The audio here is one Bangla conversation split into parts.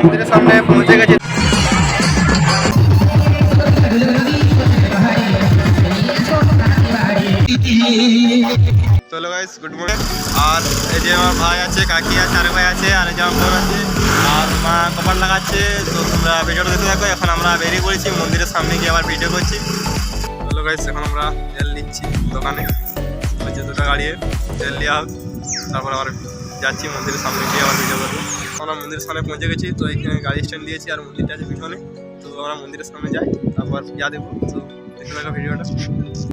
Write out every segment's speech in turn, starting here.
মন্দিরের সামনে পৌঁছে গেছি। চলো গাইস, গুড মর্নিং। আর এই যে আমার ভাই আছে, কাকি আছে, আর ভাই আছে, আর এই যে আমার বোন আছে, আর মা কপাল লাগাচ্ছে। তো তোমরা ভিডিওটা দেখতে থাকো। এখন আমরা বেরিয়ে পড়েছি, মন্দিরের সামনে গিয়ে আবার ভিডিও করছি। চলো গাইস, এখন আমরা তেল নিচ্ছি দোকানে, ওই যে দুটো গাড়ি তেল নেওয়া হোক, তারপর আবার যাচ্ছি মন্দিরের সামনে গিয়ে আবার ভিডিও করবো। আমরা মন্দিরের সামনে পৌঁছে গেছি। তো এখানে গাড়ি স্ট্যান্ড দিয়েছি আর মন্দিরটা আছে পিছনে। তো আমরা মন্দিরের সামনে যাই, তারপর যা দেবো। তো দেখতে থাকো ভিডিওটা।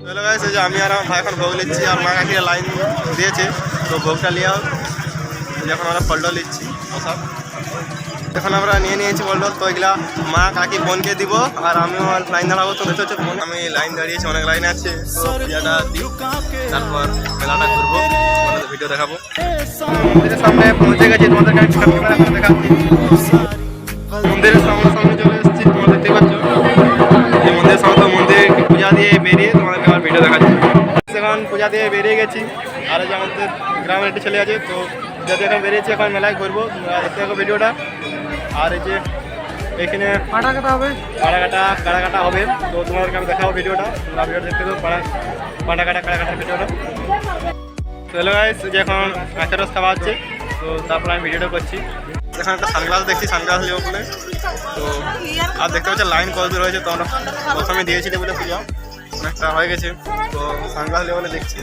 চলো গাইস, যে আমি আর আমার ভাই এখন ভোগ নিচ্ছি, আর মা কাকিরা লাইন দিয়েছে। তো ভোগটা নেওয়া হোক। যখন আমরা ফলডল নিচ্ছি সব, এখন আমরা নিয়েছি ফলডল। তো এগুলা মা কাকি বোনকে দিব, আর আমিও লাইন দাঁড়াবো। তো দেখতে হচ্ছে বোন, আমি লাইন দাঁড়িয়েছি, অনেক লাইন আছে। তো পূজাটা দিই, তারপর মেলাটা ঘুরবো, ভিডিও দেখাবো। মন্দিরের সামনে পৌঁছে গেছি, তোমাদেরকে আমি ক্যামেরা করে দেখাচ্ছি। মন্দিরের সামনে চলে এসেছি, তোমরা দেখতে পাচ্ছ। এই মন্দিরের সামনে মন্দিরে পূজা দিয়ে বেরিয়ে তোমাদেরকে আবার ভিডিও দেখাচ্ছি। এখন পূজা দিয়ে বেরিয়ে গেছি, আর এই যে আমাদের গ্রামের একটি ছেলে আছে। তো পূজা দিয়ে এখন বেরিয়েছি, এখন মেলায় ঘুরবো। তোমরা দেখতে থাকো ভিডিওটা। আর এই যে এখানে কাটা কাটা হবে। তো তোমাদেরকে আমি দেখাবো ভিডিওটা। তোমরা ভিডিওটা দেখতে থাকো, কাটার ভিডিওটা। তো হ্যালো গাইস, যে এখন কাঁচা রস খাওয়া হচ্ছে। তো তারপর আমি ভিডিওটা করছি। এখন একটা সানগ্লাস দেখছি, সানগ্লাস নেবো বলে। তো আর দেখতে পাচ্ছি লাইন কত দূর হয়েছে। তো আমরা প্রথমে দিয়েছিলি বলে পূজা অনেকটা হয়ে গেছে। তো সানগ্লাস নেবো বলে দেখছি,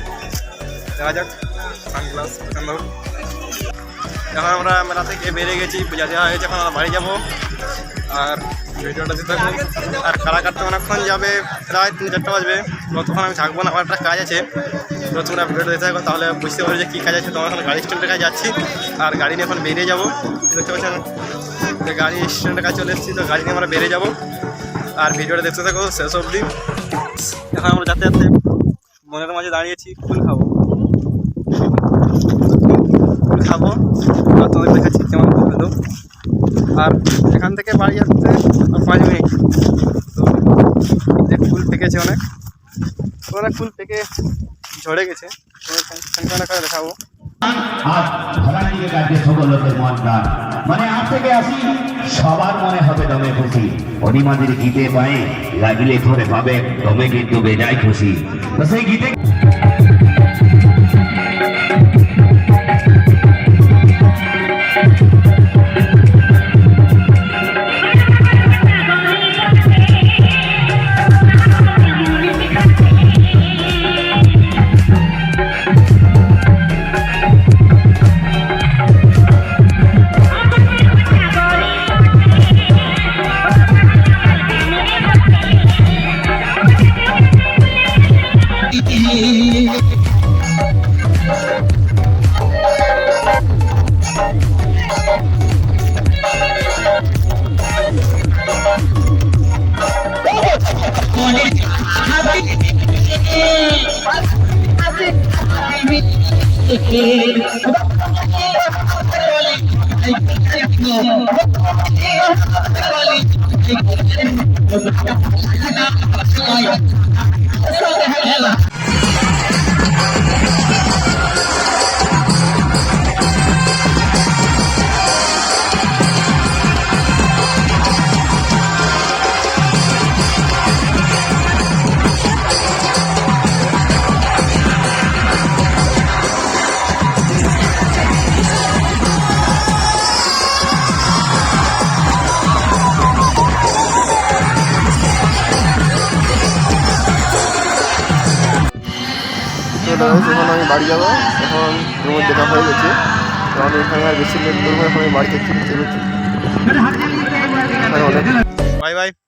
দেখা যাক সানগ্লাস পছন্দ হোক। এখন আমরা মেলা থেকে বেরিয়ে গেছি, পূজা দেওয়া হয়েছে। এখন আমরা বাড়ি যাবো, আর ভিডিওটা দিতে থাকুন। আর কারা কাটতে অনেকক্ষণ যাবে, প্রায় 3-4টা বাজবে। ততক্ষণ আমি থাকবো না, আমার একটা কাজ আছে। তো তোমরা ভিডিওটা দিতে থাকো, তাহলে বুঝতে পারবে যে কী কাজ আছে। তোমার এখন গাড়ি স্ট্যান্ডের কাছে যাচ্ছি, আর গাড়ি নিয়ে এখন বেরিয়ে যাবো। দেখতে পাচ্ছেন গাড়ি স্ট্যান্ডের কাছে চলে এসেছি। তো গাড়ি নিয়ে আমরা বেরিয়ে যাবো, আর ভিডিওটা দেখতে থাকো শেষ অবধি। এখন আমরা যাতে মনের মাঝে দাঁড়িয়েছি, ফুল খাবো। আর তোমাদের দেখাচ্ছি কেমন ফুল হলো। আর এখান থেকে বাড়ি আসতে 5 মিনিট। তো যে ফুল পেকেছে, অনেক ফুল পেকে ঝরে গেছে। করে দেখাবো। আজ ভলান্টিয়ার কাজে সকল লোকের মন প্রাণ মানে আজ থেকে আসি, সবার মনে হবে দমে খুশি। অনিমাদের গীতে পায়ে লাগিলে ধরে পাবে দমে কিন্তু বেজায় খুশি। তো সেই গীতে এখন আমি বাড়ি যাবো। এখন রুমের দেখা হয়ে গেছে। তো আমি এখানে আর বেশি লেট করবো। এখন আমি বাড়িতে চলে বাই বাই।